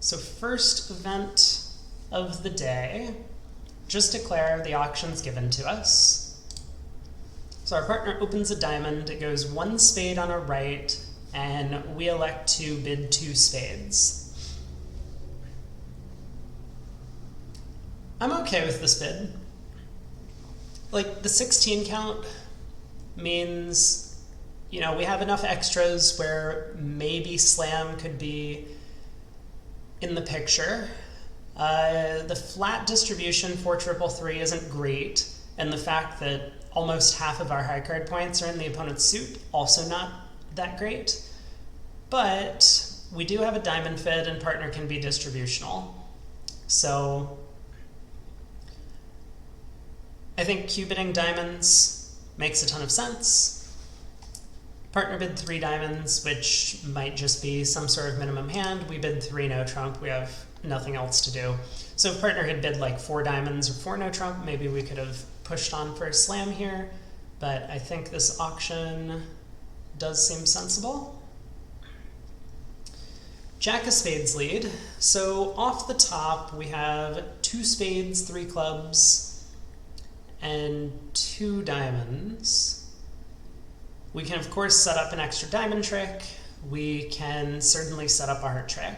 So first event of the day, just declare the auction's given to us. So our partner opens a diamond, it goes 1 spade on our right, and we elect to bid 2 spades. I'm okay with this bid. Like, the 16 count means, we have enough extras where maybe slam could be in the picture. The flat distribution for 333 isn't great, and the fact that almost half of our high card points are in the opponent's suit, also not that great. But we do have a diamond fid, and partner can be distributional. So I think Q-bidding diamonds makes a ton of sense. Partner bid 3 diamonds, which might just be some sort of minimum hand. We bid 3 no trump, we have nothing else to do. So if partner had bid like 4 diamonds or 4 no trump, maybe we could have pushed on for a slam here, but I think this auction does seem sensible. Jack of spades lead. So off the top, we have 2 spades, 3 clubs, and 2 diamonds. We can, of course, set up an extra diamond trick. We can certainly set up a heart trick.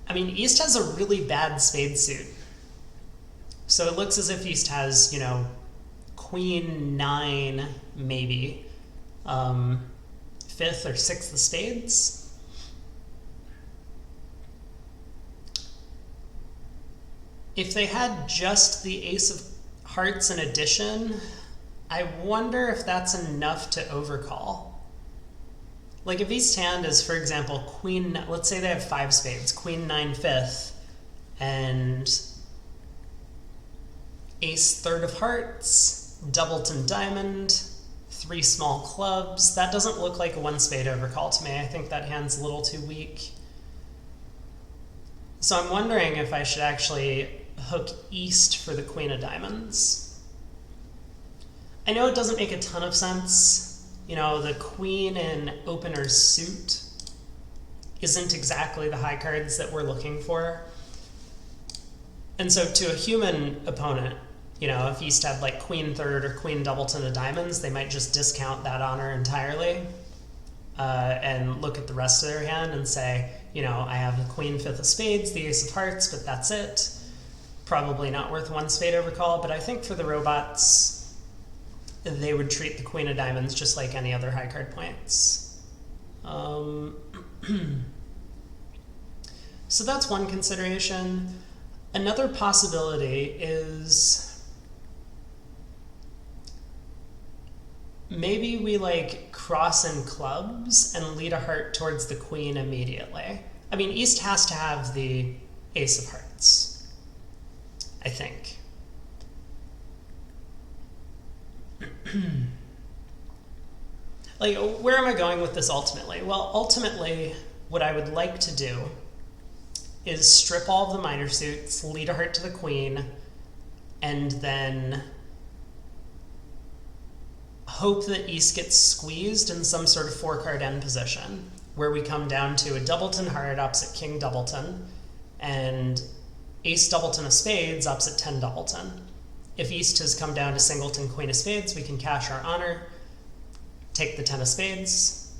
I mean, East has a really bad spade suit. So it looks as if East has, Queen 9, maybe, 5th or 6th of spades. If they had just the ace of hearts in addition, I wonder if that's enough to overcall. Like if East hand is, for example, Queen, let's say they have 5 spades, Queen 9 5th, and Ace 3rd of hearts, Doubleton diamond, 3 small clubs. That doesn't look like a 1 spade overcall to me. I think that hand's a little too weak. So I'm wondering if I should actually hook East for the Queen of diamonds. I know it doesn't make a ton of sense. The Queen in opener's suit isn't exactly the high cards that we're looking for. And so to a human opponent, if East had like Queen 3rd or Queen Doubleton of diamonds, they might just discount that honor entirely and look at the rest of their hand and say, I have the Queen 5th of spades, the ace of hearts, but that's it. Probably not worth 1 spade overcall, but I think for the robots, they would treat the Queen of diamonds just like any other high card points. So that's one consideration. Another possibility is maybe we cross in clubs and lead a heart towards the Queen immediately. I mean, East has to have the ace of hearts, I think. Where am I going with this ultimately? Well, ultimately, what I would like to do is strip all of the minor suits, lead a heart to the Queen, and then hope that East gets squeezed in some sort of 4-card end position, where we come down to a Doubleton heart opposite King Doubleton, and Ace Doubleton of spades opposite 10 Doubleton. If East has come down to singleton Queen of spades, we can cash our honor, take the 10 of spades.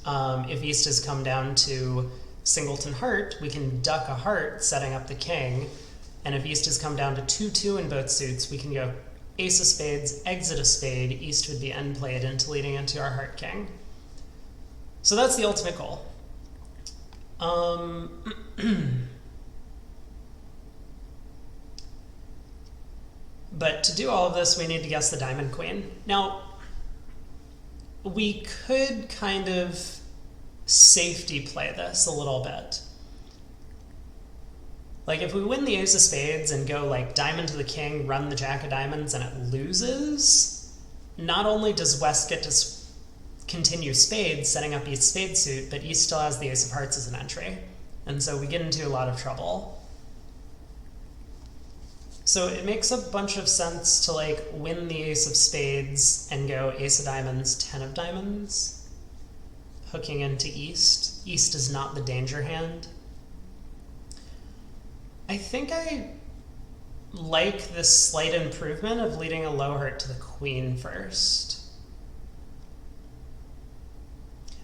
If East has come down to singleton heart, we can duck a heart, setting up the king. And if East has come down to 2-2 in both suits, we can go ace of spades, exit a spade. East would be end played into leading into our heart king. So that's the ultimate goal. But to do all of this, we need to guess the diamond queen. Now, we could kind of safety play this a little bit. Like if we win the ace of spades and go diamond to the king, run the jack of diamonds, and it loses, not only does West get to continue spades, setting up East spade suit, but East still has the ace of hearts as an entry. And so we get into a lot of trouble. So it makes a bunch of sense to like win the ace of spades and go ace of diamonds, 10 of diamonds, hooking into east. East is not the danger hand. I think I like this slight improvement of leading a low heart to the queen first.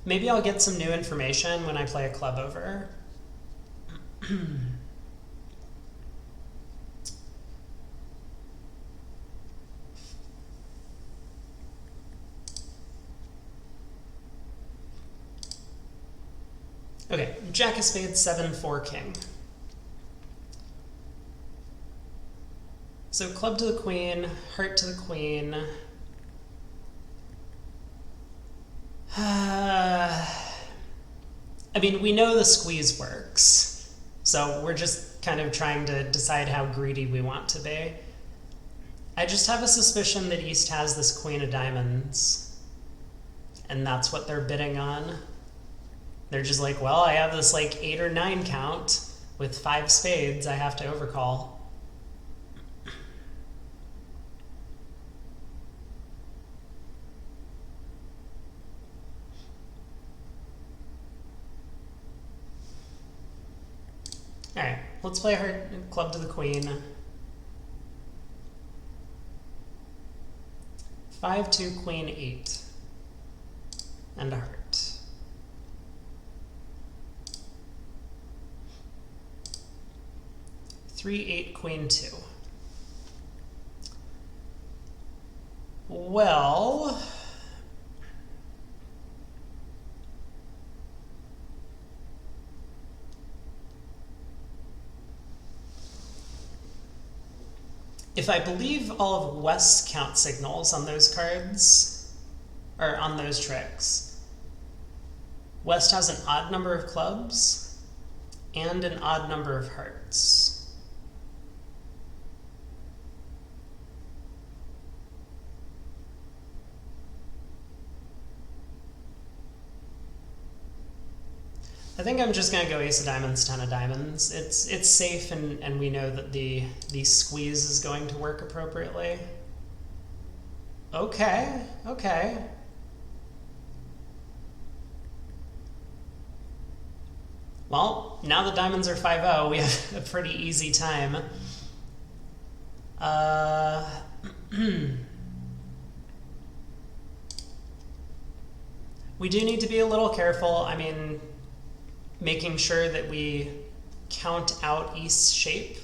Maybe I'll get some new information when I play a club over. Okay, jack of spades, 7-4 king. So club to the queen, heart to the queen. I mean, we know the squeeze works, so we're just kind of trying to decide how greedy we want to be. I just have a suspicion that East has this queen of diamonds, and that's what they're bidding on. They're just like, well, I have this like 8 or 9 count with 5 spades, I have to overcall. All right, let's play heart club to the queen. 5-2 queen 8 and a heart. 3-8 queen 2. Well, if I believe all of West's count signals on those cards, or on those tricks, West has an odd number of clubs and an odd number of hearts. I think I'm just gonna go ace of diamonds, 10 of diamonds. It's safe, and we know that the squeeze is going to work appropriately. Okay, okay. Well, now the diamonds are 5-0, we have a pretty easy time. We do need to be a little careful. I mean, making sure that we count out East's shape.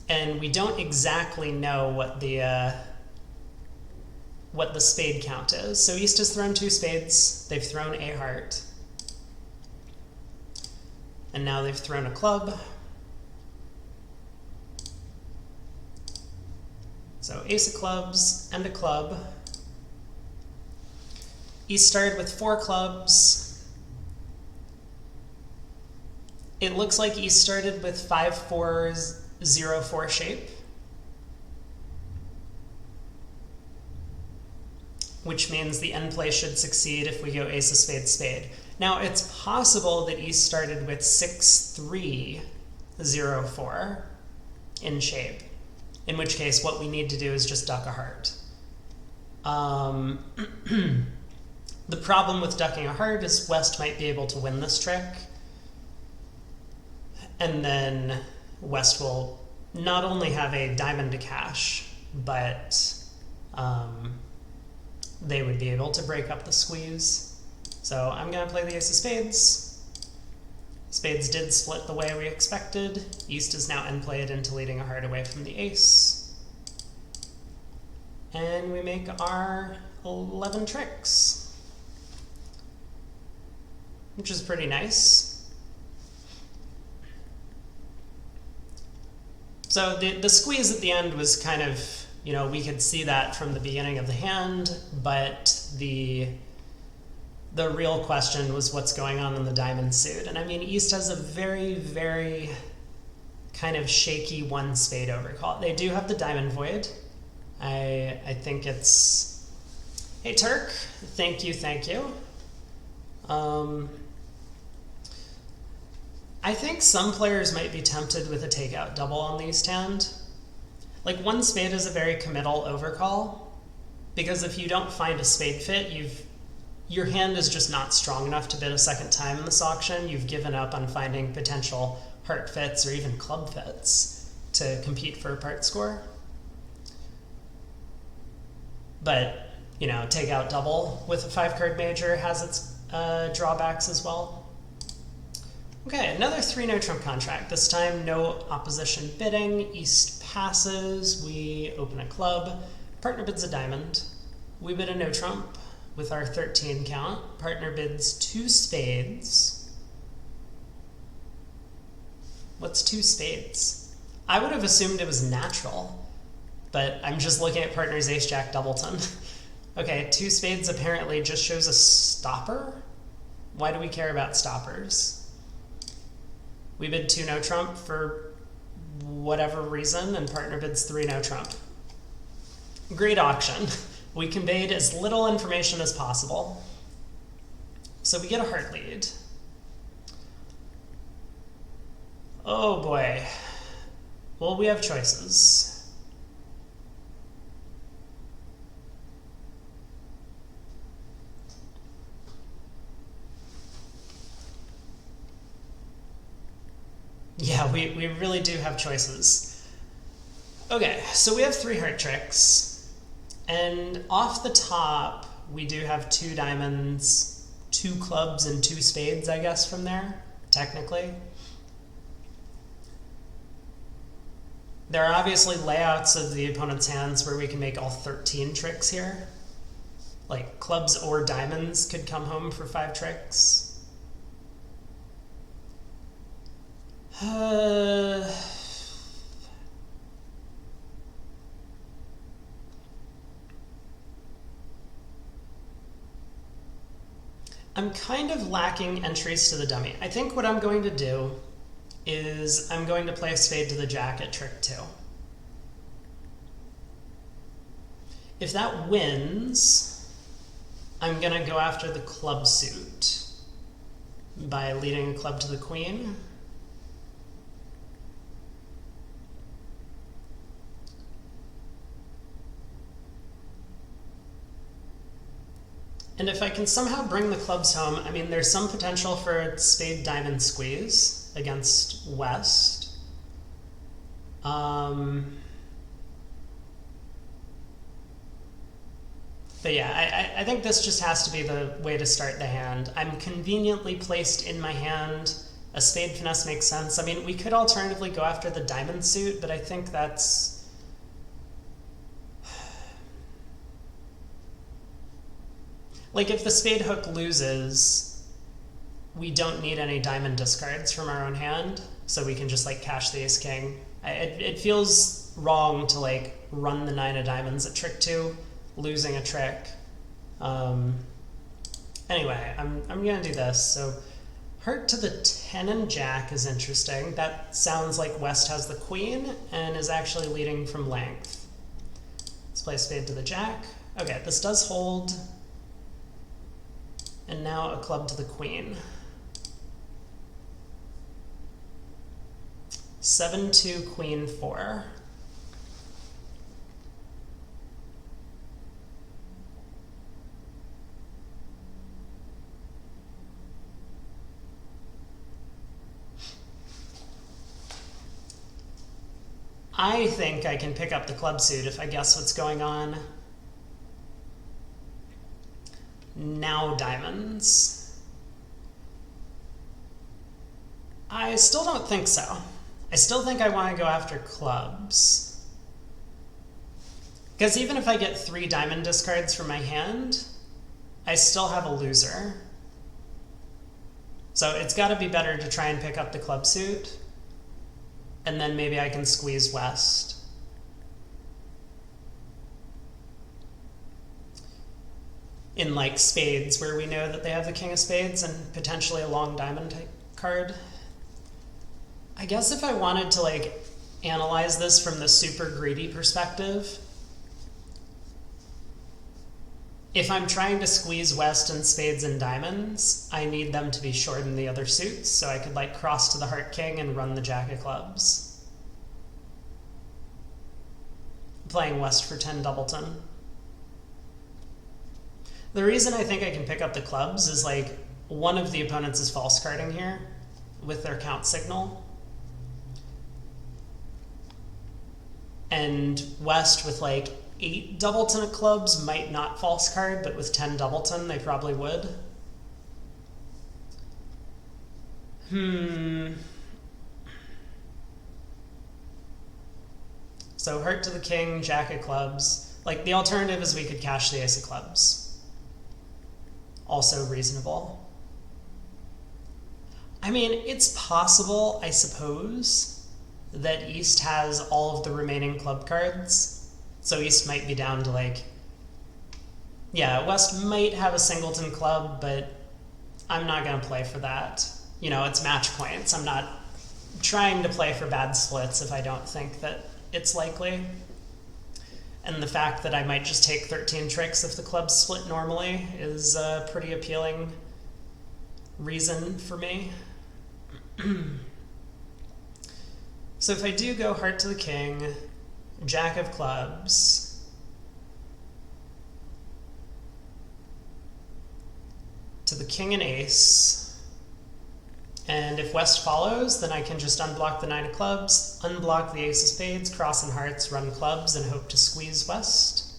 And we don't exactly know what the spade count is. So East has thrown 2 spades, they've thrown a heart. And now they've thrown a club. So ace of clubs and a club. East started with 4 clubs. It looks like East started with 5-4-0-4 shape, which means the end play should succeed if we go ace of spades, spade. Now, it's possible that East started with 6-3-0-4 in shape, in which case what we need to do is just duck a heart. The problem with ducking a heart is West might be able to win this trick, and then West will not only have a diamond to cash, but they would be able to break up the squeeze. So I'm going to play the ace of spades. Spades did split the way we expected. East is now end played into leading a heart away from the ace. And we make our 11 tricks, which is pretty nice. So the squeeze at the end was kind of, you know, we could see that from the beginning of the hand, but the real question was what's going on in the diamond suit. And I mean, East has a very, very kind of shaky 1 spade overcall. They do have the diamond void. I think it's, hey Turk, thank you, thank you. I think some players might be tempted with a takeout double on the east hand. Like, one spade is a very committal overcall, because if you don't find a spade fit, your hand is just not strong enough to bid a second time in this auction. You've given up on finding potential heart fits or even club fits to compete for a part score. But, you know, takeout double with a 5-card major has its drawbacks as well. Okay, another 3 no trump contract. This time no opposition bidding. East passes, we open a club. Partner bids a diamond. We bid a no trump with our 13 count. Partner bids 2 spades. What's 2 spades? I would have assumed it was natural, but I'm just looking at partner's ace-jack doubleton. Okay, 2 spades apparently just shows a stopper. Why do we care about stoppers? We bid 2 no trump for whatever reason, and partner bids 3 no trump. Great auction. We conveyed as little information as possible. So we get a heart lead. Oh boy. Well, we have choices. Yeah, we really do have choices. Okay, so we have 3 heart tricks, and off the top, we do have 2 diamonds, 2 clubs, and 2 spades, I guess, from there, technically. There are obviously layouts of the opponent's hands where we can make all 13 tricks here. Like, clubs or diamonds could come home for 5 tricks. I'm kind of lacking entries to the dummy. I think what I'm going to do is I'm going to play a spade to the jack at trick 2. If that wins, I'm going to go after the club suit by leading a club to the queen. And if I can somehow bring the clubs home, I mean, there's some potential for a spade diamond squeeze against West. But yeah, I think this just has to be the way to start the hand. I'm conveniently placed in my hand. A spade finesse makes sense. I mean, we could alternatively go after the diamond suit, but I think that's... Like, if the spade hook loses, we don't need any diamond discards from our own hand, so we can just, like, cash the ace-king. It feels wrong to, like, run the 9 of diamonds at trick 2, losing a trick. Anyway, I'm gonna do this. So heart to the 10 and jack is interesting. That sounds like West has the queen and is actually leading from length. Let's play spade to the jack. Okay, this does hold. And now a club to the queen. 7-2, queen 4. I think I can pick up the club suit if I guess what's going on. Now diamonds. I still don't think so. I still think I want to go after clubs. Because even if I get 3 diamond discards from my hand, I still have a loser. So it's got to be better to try and pick up the club suit, and then maybe I can squeeze West. In like spades, where we know that they have the king of spades and potentially a long diamond card. I guess if I wanted to like analyze this from the super greedy perspective, if I'm trying to squeeze West and spades and diamonds, I need them to be short in the other suits, so I could like cross to the Heart King and run the Jack of Clubs. Playing West for 10 doubleton. The reason I think I can pick up the clubs is like one of the opponents is false carding here with their count signal. And West with like 8 doubleton of clubs might not false card, but with 10 doubleton they probably would. So Heart to the King, Jack of Clubs. Like the alternative is we could cash the Ace of Clubs. Also reasonable. I mean, it's possible, I suppose, that East has all of the remaining club cards. So East might be down to like, yeah, West might have a singleton club, but I'm not going to play for that. You know, it's match points. I'm not trying to play for bad splits if I don't think that it's likely. And the fact that I might just take 13 tricks if the clubs split normally is a pretty appealing reason for me. So if I do go Heart to the King, Jack of Clubs, to the King and Ace, and if West follows, then I can just unblock the 9 of Clubs, unblock the Ace of Spades, cross and hearts, run clubs, and hope to squeeze West.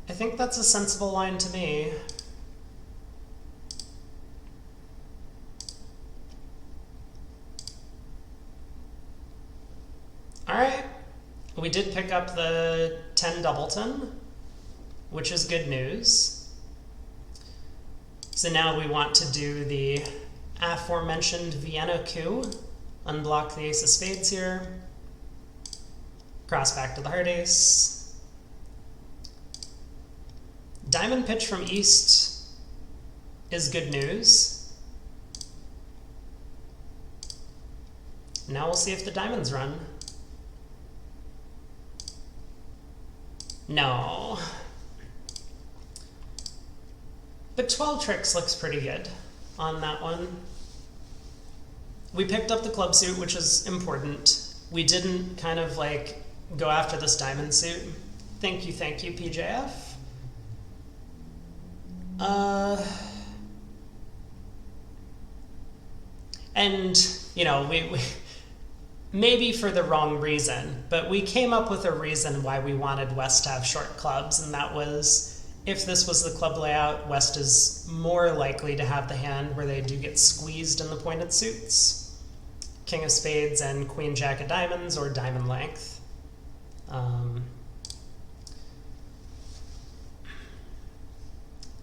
I think that's a sensible line to me. Alright, we did pick up the 10 doubleton, which is good news. So now we want to do the aforementioned Vienna coup. Unblock the Ace of Spades here. Cross back to the Heart Ace. Diamond pitch from East is good news. Now we'll see if the diamonds run. No. But 12 tricks looks pretty good on that one. We picked up the club suit, which is important. We didn't kind of like go after this diamond suit. Thank you, PJF. And, you know, we maybe for the wrong reason, but we came up with a reason why we wanted West to have short clubs, and that was if this was the club layout, West is more likely to have the hand where they do get squeezed in the pointed suits. King of Spades and Queen Jack of Diamonds, or diamond length.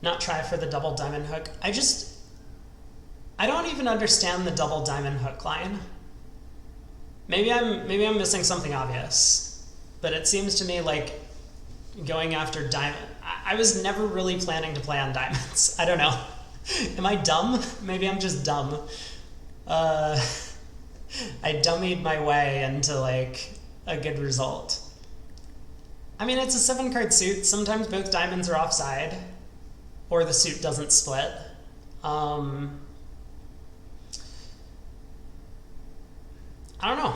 Not try for the double diamond hook. I don't even understand the double diamond hook line. Maybe I'm missing something obvious, but it seems to me like going after diamond. I was never really planning to play on diamonds. I don't know. Am I dumb? Maybe I'm just dumb. I dummied my way into like a good result. I mean, it's a 7-card suit. Sometimes both diamonds are offside, or the suit doesn't split. I don't know.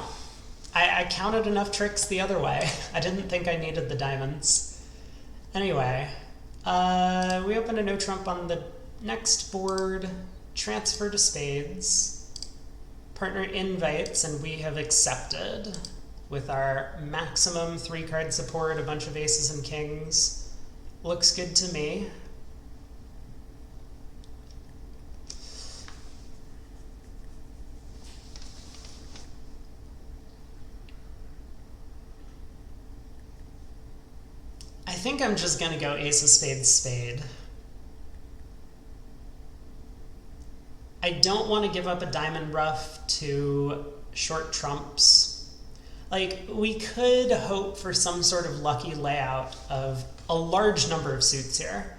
I counted enough tricks the other way. I didn't think I needed the diamonds. Anyway, we open a no trump on the next board, transfer to spades. Partner invites, and we have accepted with our maximum 3-card support, a bunch of aces and kings. Looks good to me. I think I'm just gonna go ace of spades, spade. I don't want to give up a diamond ruff to short trumps. Like, we could hope for some sort of lucky layout of a large number of suits here.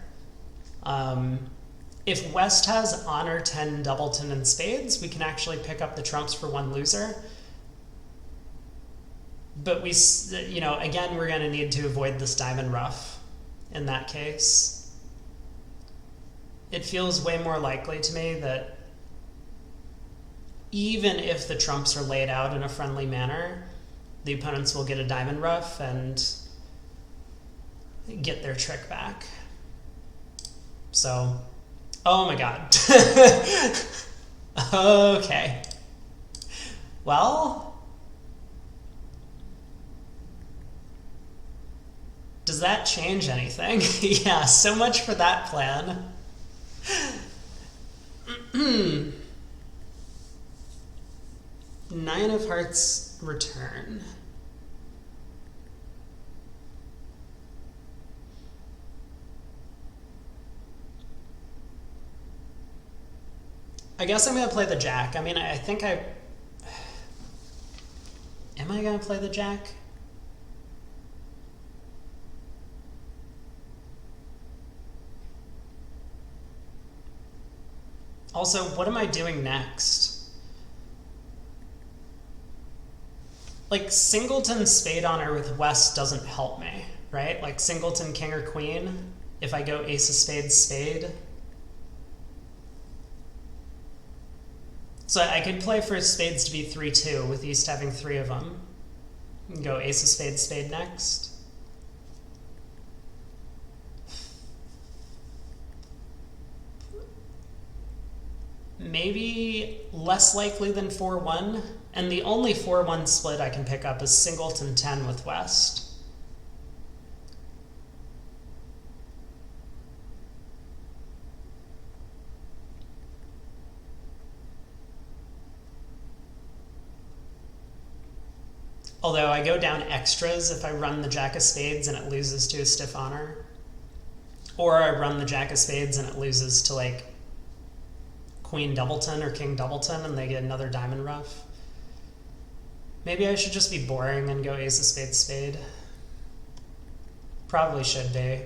If West has honor 10 doubleton and spades, we can actually pick up the trumps for one loser. But again, we're going to need to avoid this diamond ruff in that case. it feels way more likely to me that even if the trumps are laid out in a friendly manner, the opponents will get a diamond ruff and get their trick back. So, oh my god. Okay. Well, does that change anything? Yeah, so much for that plan. Nine of Hearts return. I guess I'm going to play the jack. I mean, I think I... Am I going to play the jack? Also, what am I doing next? Like, singleton spade honor with West doesn't help me, right? Like, singleton king or queen, if I go ace of spades, spade. So I could play for spades to be 3-2 with East having 3 of them. And go ace of spades, spade next. Maybe less likely than 4-1. And the only 4-1 split I can pick up is singleton 10 with West. Although I go down extras if I run the jack of spades and it loses to a stiff honor. Or I run the jack of spades and it loses to like queen doubleton or king doubleton and they get another diamond ruff. Maybe I should just be boring and go ace of spades, spade. Probably should be.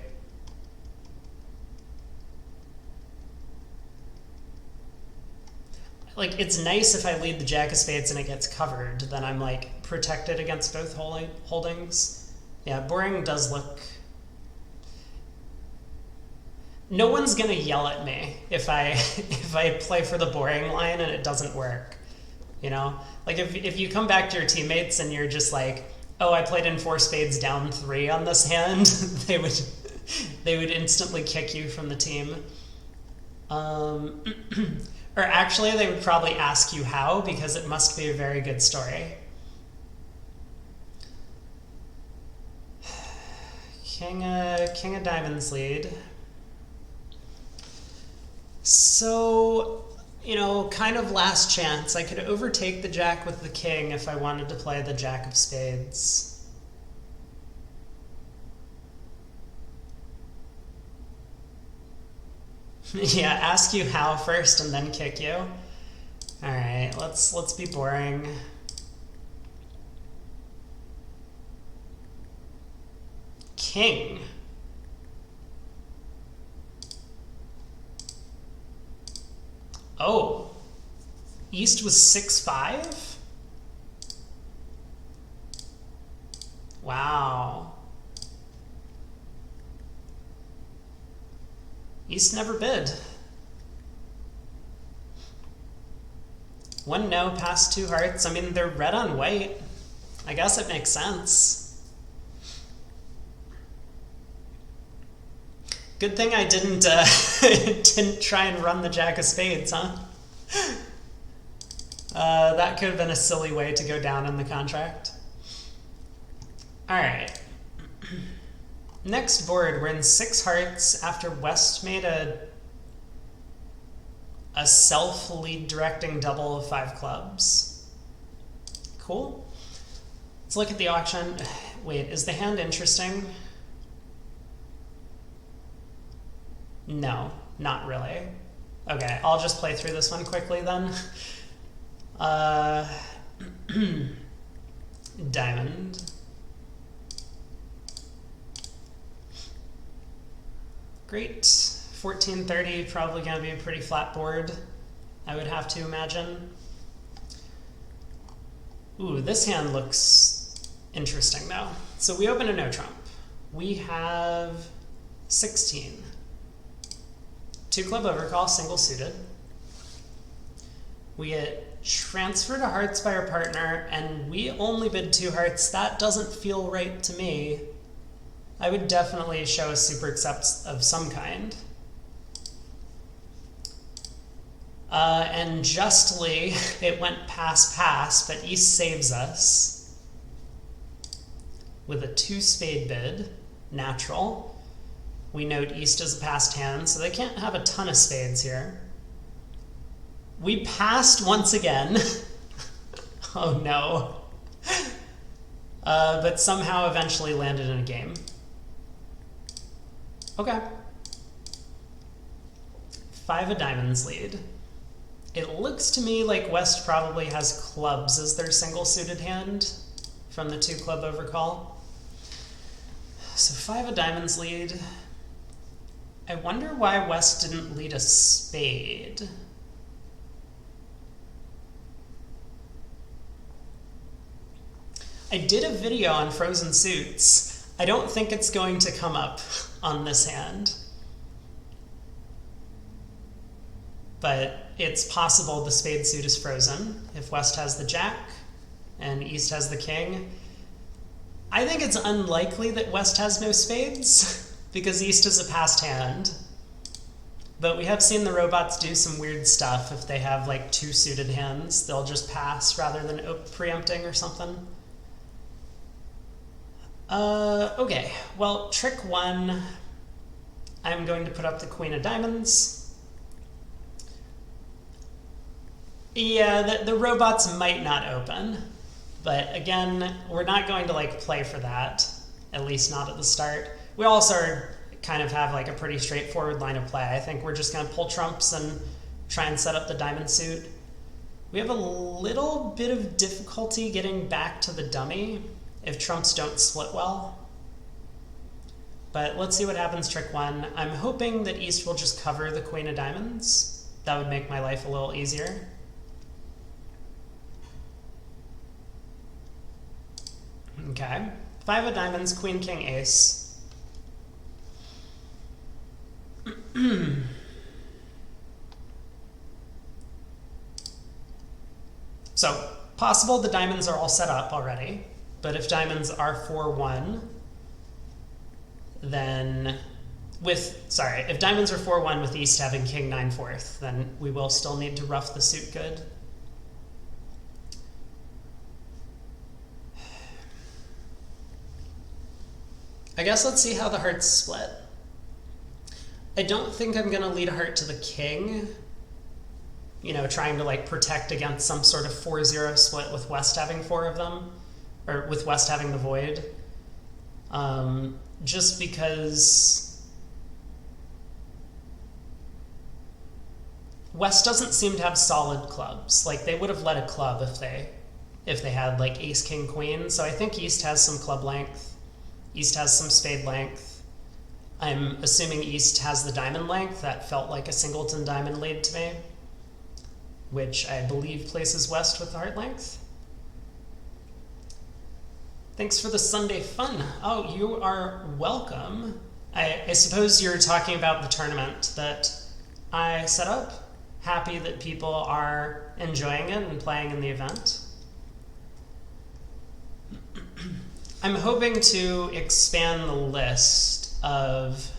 Like, it's nice if I lead the jack of spades and it gets covered, then I'm like protected against both holdings. Yeah, boring does look... No one's gonna yell at me if I play for the boring line and it doesn't work. You know? Like, if you come back to your teammates and you're just like, oh, I played in 4 spades down 3 on this hand, they would instantly kick you from the team. Or actually, they would probably ask you how, because it must be a very good story. King of diamonds lead. So, you know, kind of last chance. I could overtake the jack with the king if I wanted to play the jack of spades. Yeah, ask you how first and then kick you. All right, let's be boring. King. Oh, East was 6-5? Wow. East never bid. 1 no, past 2 hearts. I mean, they're red on white. I guess it makes sense. Good thing I didn't didn't try and run the jack of spades, huh? That could have been a silly way to go down in the contract. All right. Next board, we're in 6 hearts after West made a self-lead directing double of 5 clubs. Cool. Let's look at the auction. Wait, is the hand interesting? No, not really. Okay, I'll just play through this one quickly then. Diamond. Great. 1430, probably going to be a pretty flat board, I would have to imagine. Ooh, this hand looks interesting though. So we open a no trump. We have 16. Two club overcall, single suited. We get transfer to hearts by our partner, and we only bid 2 hearts. That doesn't feel right to me. I would definitely show a super accept of some kind. And justly, it went pass, but East saves us with a 2 spade bid, natural. We note East is a passed hand, so they can't have a ton of spades here. We passed once again. Oh no. But somehow eventually landed in a game. Okay. 5 of diamonds lead. It looks to me like West probably has clubs as their single suited hand from the 2 club overcall. So 5 of diamonds lead. I wonder why West didn't lead a spade. I did a video on frozen suits. I don't think it's going to come up on this hand. But it's possible the spade suit is frozen if West has the jack and East has the king. I think it's unlikely that West has no spades because East is a passed hand. But we have seen the robots do some weird stuff. If they have like 2 suited hands, they'll just pass rather than preempting or something. Okay, well, trick 1, I'm going to put up the queen of diamonds. Yeah, the robots might not open, but again, we're not going to like play for that, at least not at the start. We also kind of have like a pretty straightforward line of play. I think we're just going to pull trumps and try and set up the diamond suit. We have a little bit of difficulty getting back to the dummy if trumps don't split well. But let's see what happens trick 1. I'm hoping that East will just cover the queen of diamonds. That would make my life a little easier. Okay, 5 of diamonds, queen, king, ace. So, possible the diamonds are all set up already, but if diamonds are 4-1, then if diamonds are 4-1 with East having king 9/4, then we will still need to rough the suit good. I guess let's see how the hearts split. I don't think I'm going to lead a heart to the king, you know, trying to like protect against some sort of 4-0 split with West having 4 of them, or with West having the void. Just because West doesn't seem to have solid clubs. Like they would have led a club if they had like ace, king, queen. So I think East has some club length. East has some spade length. I'm assuming East has the diamond length. That felt like a singleton diamond lead to me, which I believe places West with the heart length. Thanks for the Sunday fun. Oh, you are welcome. I suppose you're talking about the tournament that I set up. Happy that people are enjoying it and playing in the event. I'm hoping to expand the list of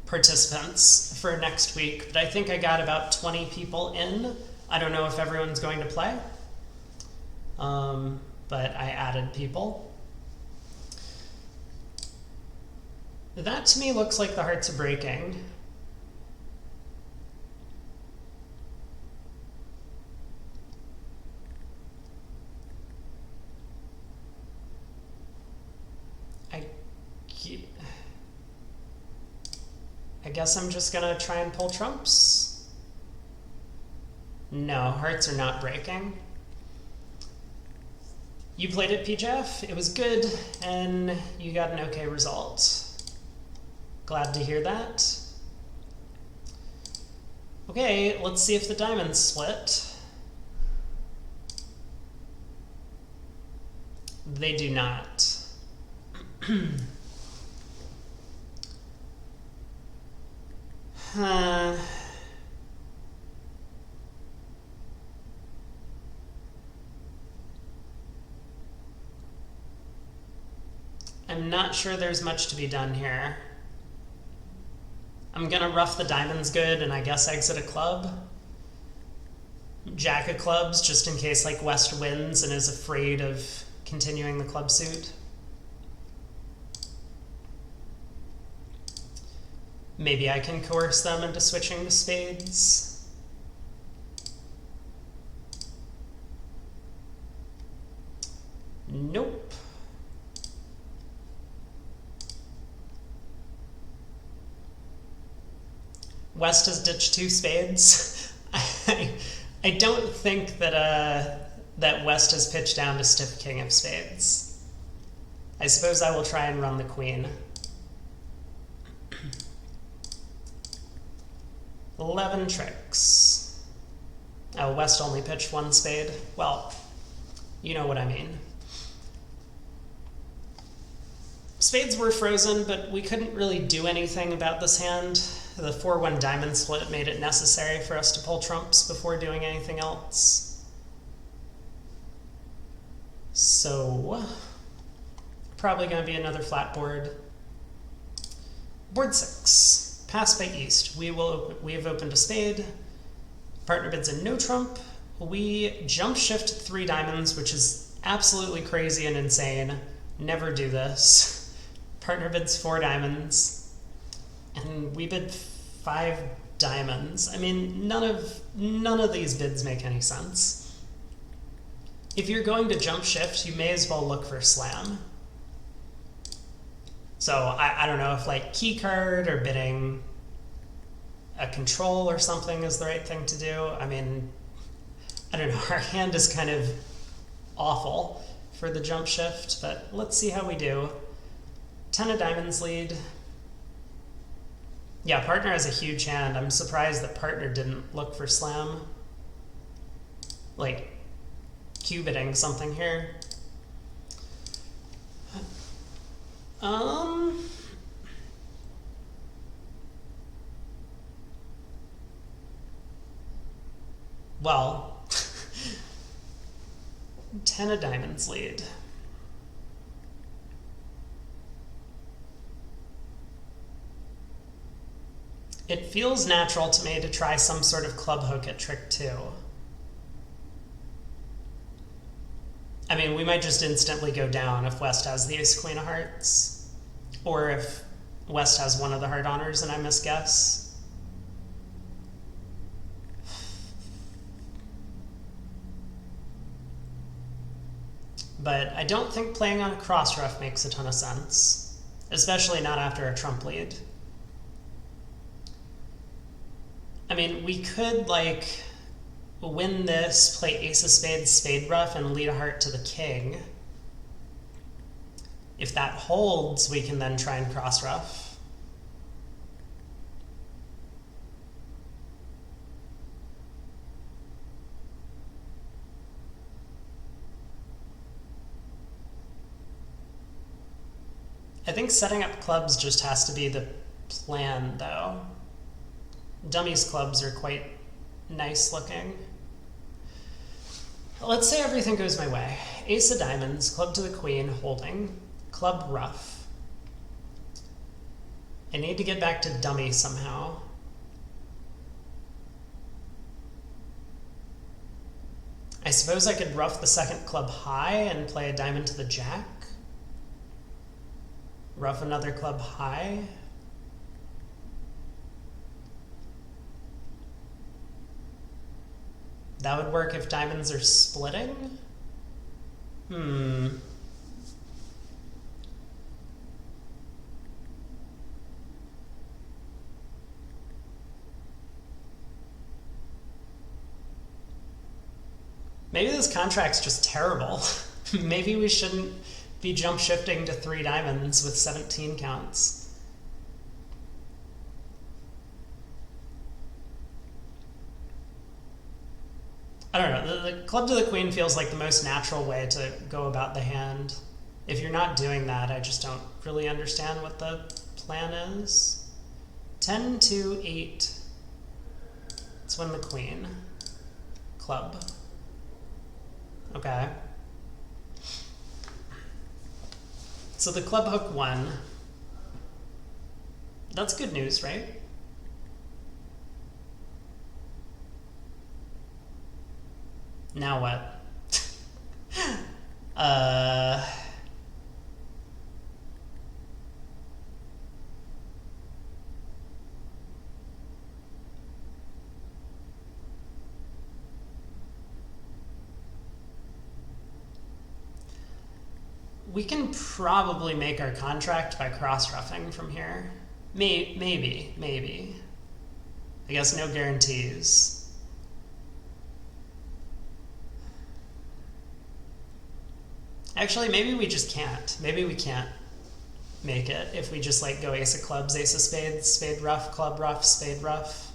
participants for next week, but I think I got about 20 people in. I don't know if everyone's going to play, but I added people. That to me looks like the hearts are breaking. I guess I'm just gonna try and pull trumps. No, hearts are not breaking. You played it, PJF. It was good, and you got an okay result. Glad to hear that. Okay, let's see if the diamonds split. They do not. Uh, I'm not sure there's much to be done here. I'm gonna ruff the diamonds good and I guess exit a club. Jack of clubs, just in case like West wins and is afraid of continuing the club suit. Maybe I can coerce them into switching to spades. Nope. West has ditched 2 spades. I don't think that that West has pitched down to stiff king of spades. I suppose I will try and run the queen. 11 tricks. Oh, West only pitched 1 spade. Well, you know what I mean. Spades were frozen, but we couldn't really do anything about this hand. The 4-1 diamond split made it necessary for us to pull trumps before doing anything else. So, probably going to be another flat board. Board 6. Pass by East. We have opened a spade. Partner bids in no trump. We jump shift 3 diamonds, which is absolutely crazy and insane. Never do this. Partner bids 4 diamonds. And we bid 5 diamonds. I mean, none of these bids make any sense. If you're going to jump shift, you may as well look for slam. So I don't know if like key card or bidding a control or something is the right thing to do. I mean, I don't know. Our hand is kind of awful for the jump shift, but let's see how we do. 10 of diamonds lead. Yeah, partner has a huge hand. I'm surprised that partner didn't look for slam. Like, Q-bidding something here. Well, 10 of diamonds lead. It feels natural to me to try some sort of club hook at trick 2. I mean, we might just instantly go down if West has the ace queen of hearts, or if West has one of the heart honors and I misguess. But I don't think playing on a cross ruff makes a ton of sense, especially not after a trump lead. I mean, we could, like, win this, play ace of spades, spade ruff, and lead a heart to the king. If that holds, we can then try and cross ruff. I think setting up clubs just has to be the plan, though. Dummies clubs are quite nice looking. Let's say everything goes my way. Ace of diamonds, club to the queen, holding, club ruff. I need to get back to dummy somehow. I suppose I could ruff the second club high and play a diamond to the jack. Ruff another club high. That would work if diamonds are splitting? Maybe this contract's just terrible. Maybe we shouldn't be jump shifting to 3 diamonds with 17 counts. I don't know, the club to the queen feels like the most natural way to go about the hand. If you're not doing that, I just don't really understand what the plan is. 10, 2, 8. Let's win the queen. Club. Okay. So the club hook won. That's good news, right? Now what? We can probably make our contract by cross-ruffing from here. Maybe. I guess no guarantees. Actually, maybe we just can't. Maybe we can't make it if we just like go ace of clubs, ace of spades, spade ruff, club ruff, spade ruff.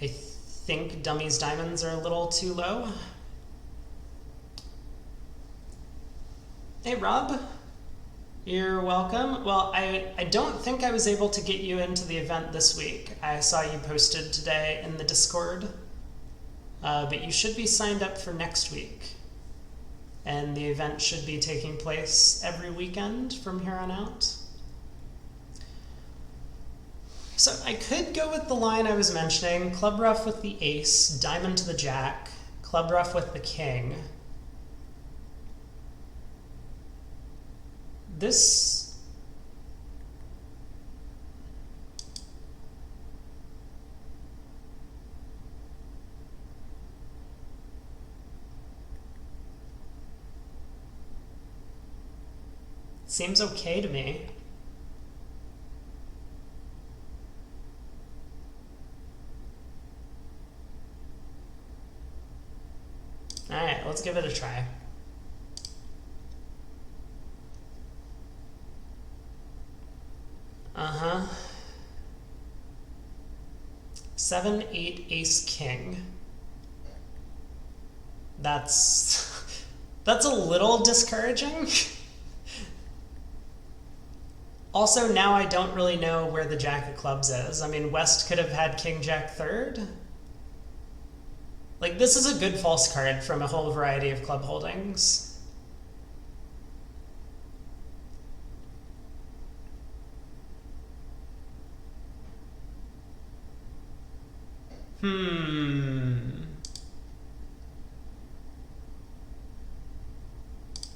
I think dummies diamonds are a little too low. Hey, Rob. You're welcome. Well, I don't think I was able to get you into the event this week. I saw you posted today in the Discord, but you should be signed up for next week. And the event should be taking place every weekend from here on out. So I could go with the line I was mentioning, club ruff with the ace, diamond to the jack, club ruff with the king. This seems okay to me. All right, let's give it a try. Uh-huh. 7, 8, ace, king. That's a little discouraging. Also, now I don't really know where the jack of clubs is. I mean, West could have had king, jack, third. Like, this is a good false card from a whole variety of club holdings.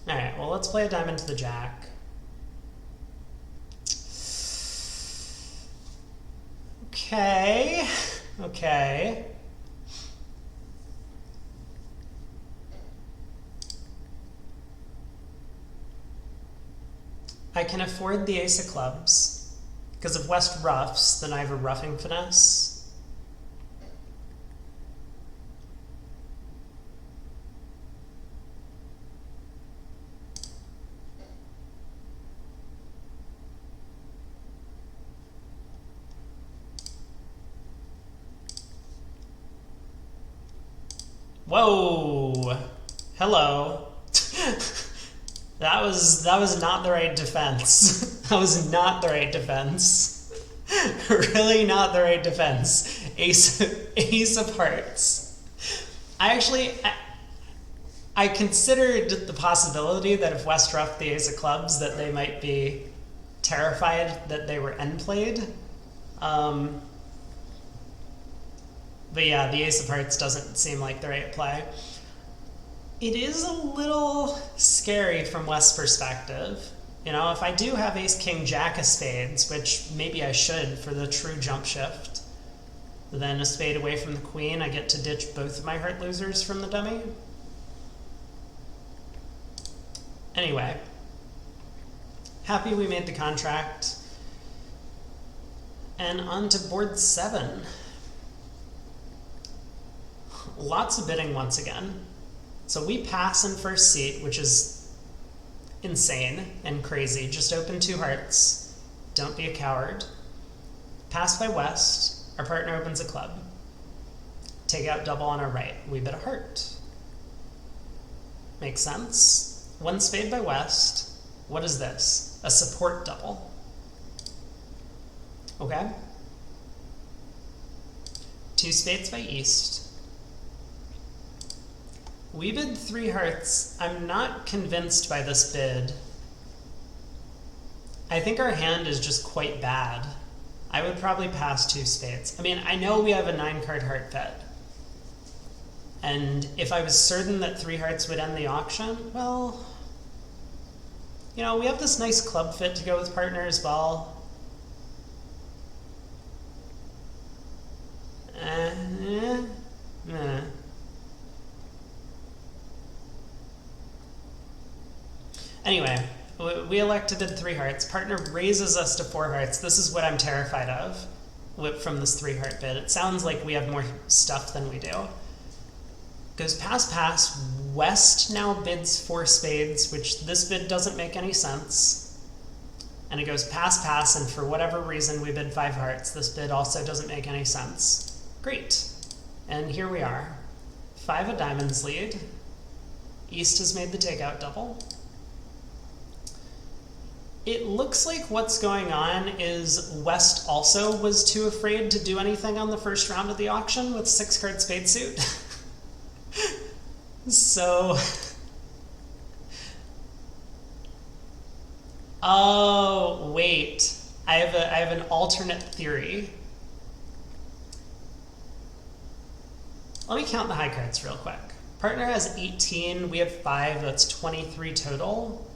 Alright, well, let's play a diamond to the jack. Okay. I can afford the ace of clubs. Because if West ruffs, then I have a ruffing finesse. Whoa! Hello. That was not the right defense. That was not the right defense. Really not the right defense. Ace of hearts. I considered the possibility that if West ruffed the ace of clubs that they might be terrified that they were end played. But yeah, the ace of hearts doesn't seem like the right play. It is a little scary from West's perspective. You know, if I do have ace, king, jack of spades, which maybe I should for the true jump shift, then a spade away from the queen, I get to ditch both of my heart losers from the dummy. Anyway, happy we made the contract. And on to board 7. Lots of bidding once again. So we pass in first seat, which is insane and crazy. Just open 2 hearts. Don't be a coward. Pass by West. Our partner opens a club. Take out double on our right. We bid a heart. Makes sense. 1 spade by West. What is this? A support double. Okay. 2 spades by East. We bid 3 hearts. I'm not convinced by this bid. I think our hand is just quite bad. I would probably pass 2 spades. I mean, I know we have a 9-card heart bet. And if I was certain that 3 hearts would end the auction, well, you know, we have this nice club fit to go with partner as well. Anyway, we elect to bid 3 hearts. Partner raises us to 4 hearts. This is what I'm terrified of from this 3 heart bid. It sounds like we have more stuff than we do. Goes pass. West now bids 4 spades, which this bid doesn't make any sense. And it goes pass, and for whatever reason we bid 5 hearts. This bid also doesn't make any sense. Great. And here we are. 5 of diamonds lead. East has made the takeout double. It looks like what's going on is West also was too afraid to do anything on the first round of the auction with 6-card spade suit. So, oh wait, I have an alternate theory. Let me count the high cards real quick. Partner has 18, we have 5, that's 23 total.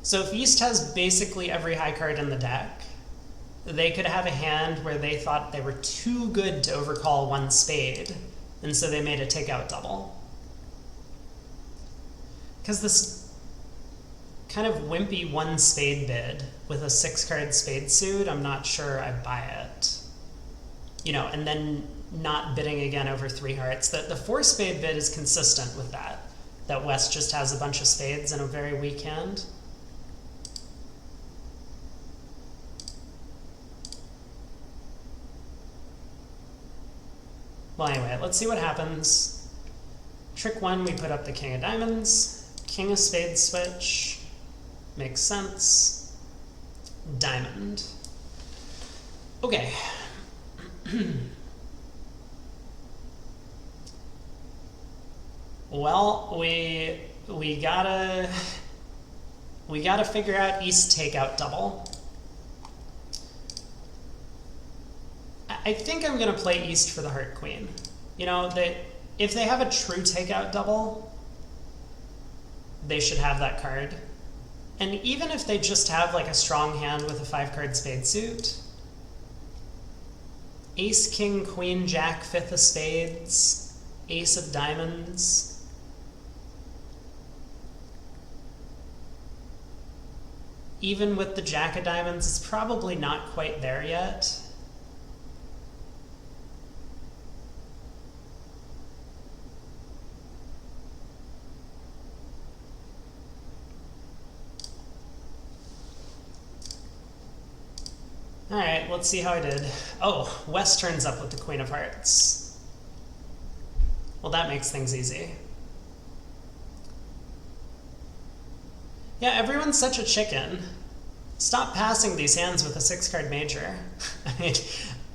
So if East has basically every high card in the deck, they could have a hand where they thought they were too good to overcall 1 spade, and so they made a takeout double. Because this kind of wimpy 1 spade bid with a 6-card spade suit, I'm not sure I buy it. You know, and then not bidding again over 3 hearts. The 4 spade bid is consistent with that West just has a bunch of spades and a very weak hand. Well, anyway, let's see what happens. Trick 1, we put up the king of diamonds. King of spades switch. Makes sense. Diamond. Okay. Well, we gotta figure out East takeout double. I think I'm going to play East for the heart queen. You know, if they have a true takeout double, they should have that card. And even if they just have like a strong hand with a 5-card spade suit, ace, king, queen, jack, 5th of spades, ace of diamonds. Even with the jack of diamonds, it's probably not quite there yet. All right, let's see how I did. Oh, West turns up with the Queen of Hearts. Well, that makes things easy. Yeah, everyone's such a chicken. Stop passing these hands with a 6-card major. I mean,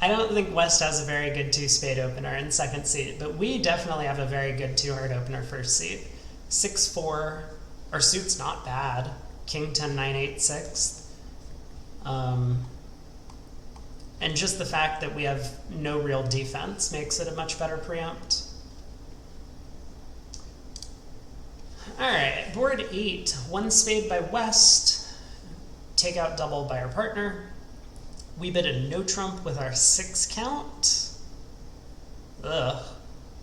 I don't think West has a very good 2-spade opener in second seat, but we definitely have a very good 2-heart opener first seat. 6-4, our suit's not bad. King 10, 9, 8, 6th. And just the fact that we have no real defense makes it a much better preempt. All right, board 8, 1 spade by West, takeout double by our partner. We bid a no trump with our 6 count. Ugh,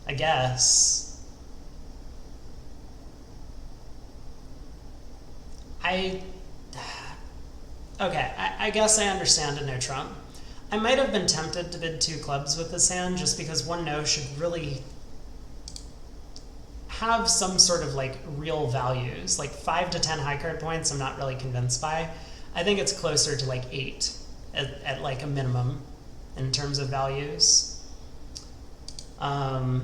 I guess. Okay, I guess I understand a no trump. I might have been tempted to bid 2 clubs with this hand just because 1 no should really have some sort of like real values. Like 5 to 10 high card points I'm not really convinced by. I think it's closer to like 8 at like a minimum in terms of values. But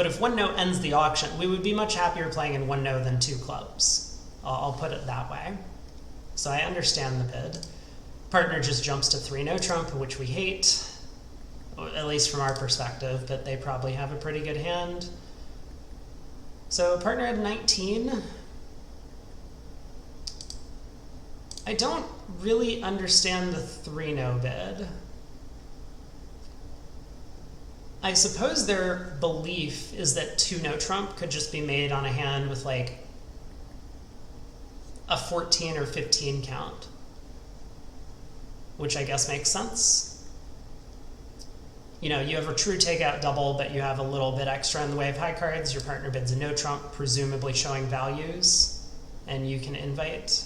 But if one no ends the auction, we would be much happier playing in one no than two clubs. I'll put it that way. So I understand the bid. Partner just jumps to 3 no trump, which we hate, at least from our perspective, but they probably have a pretty good hand. So partner had 19. I don't really understand the 3 no bid. I suppose their belief is that 2 no trump could just be made on a hand with like a 14 or 15 count, which I guess makes sense. You know, you have a true takeout double, but you have a little bit extra in the way of high cards. Your partner bids a no trump, presumably showing values, and you can invite.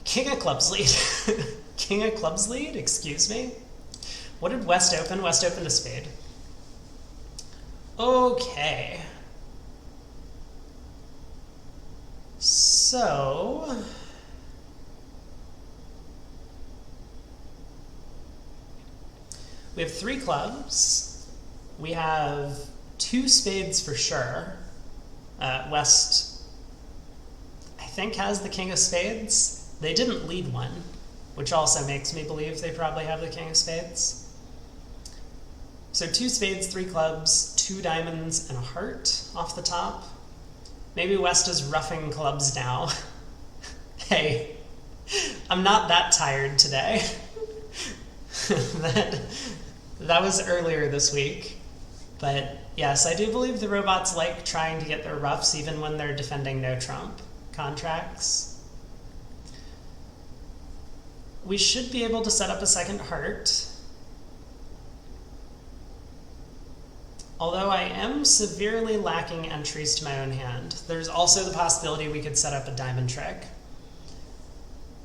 King of clubs lead. King of clubs lead, excuse me. What did West open? West opened a spade. Okay. So we have 3 clubs. We have 2 spades for sure. West, I think, has the king of spades. They didn't lead one, which also makes me believe they probably have the king of spades. So 2 spades, 3 clubs, 2 diamonds, and a heart off the top. Maybe West is roughing clubs now. Hey, I'm not that tired today. That was earlier this week. But yes, I do believe the robots like trying to get their roughs even when they're defending no trump contracts. We should be able to set up a second heart. Although I am severely lacking entries to my own hand. There's also the possibility we could set up a diamond trick.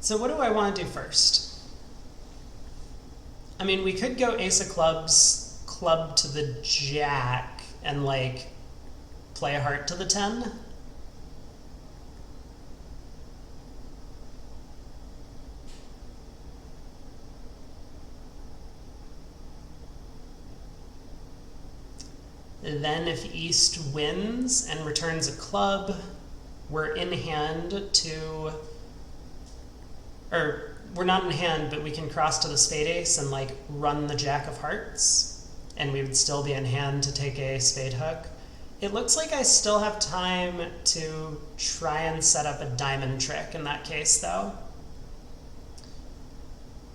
So what do I want to do first? I mean, we could go ace of clubs, club to the jack, and like play a heart to the 10. Then if East wins and returns a club, we're in hand to, or we're not in hand, but we can cross to the spade ace and like run the jack of hearts, and we would still be in hand to take a spade hook. It looks like I still have time to try and set up a diamond trick in that case though.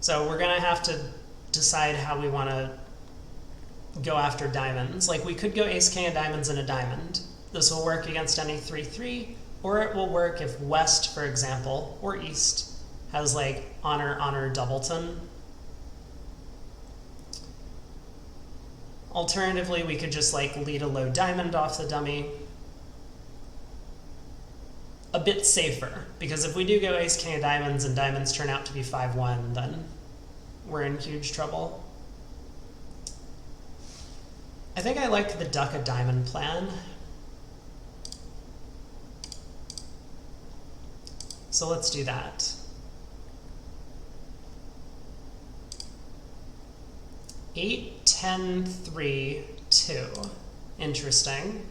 So we're gonna have to decide how we want to go after diamonds. Like we could go ace king of diamonds and a diamond. This will work against any 3-3, or it will work if West, for example, or East has like honor honor doubleton. Alternatively, we could just like lead a low diamond off the dummy. A bit safer, because if we do go ace king of diamonds and diamonds turn out to be 5-1, then we're in huge trouble. I think I like the duck a diamond plan. So let's do that. 8, 10, 3, 2. Interesting.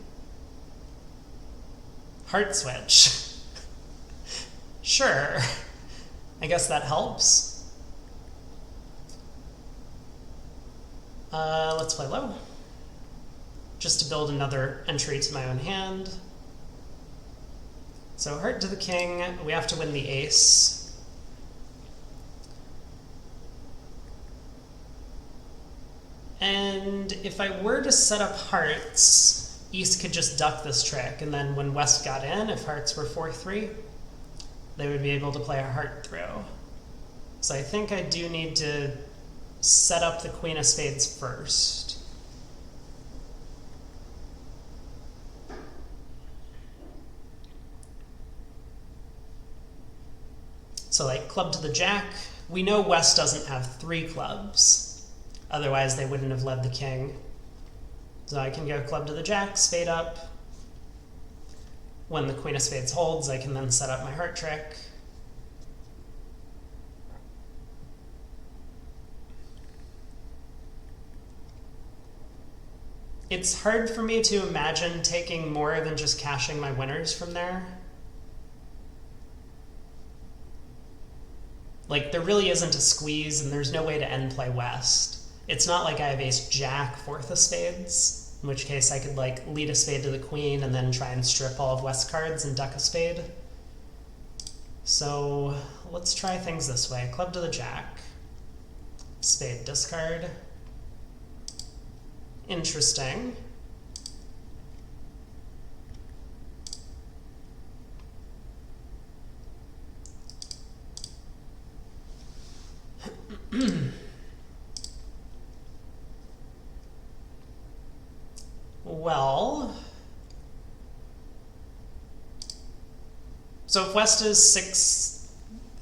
Heart switch. Sure. I guess that helps. Let's play low, just to build another entry to my own hand. So heart to the king, we have to win the ace. And if I were to set up hearts, East could just duck this trick, and then when West got in, if hearts were 4-3, they would be able to play a heart through. So I think I do need to set up the queen of spades first. So like club to the jack. We know West doesn't have 3 clubs. Otherwise they wouldn't have led the king. So I can go club to the jack, spade up. When the queen of spades holds, I can then set up my heart trick. It's hard for me to imagine taking more than just cashing my winners from there. Like, there really isn't a squeeze, and there's no way to end play west. It's not like I have ace-jack, fourth of spades, in which case I could, like, lead a spade to the queen and then try and strip all of west cards and duck a spade. So let's try things this way. Club to the jack. Spade discard. Interesting. Well, so if West is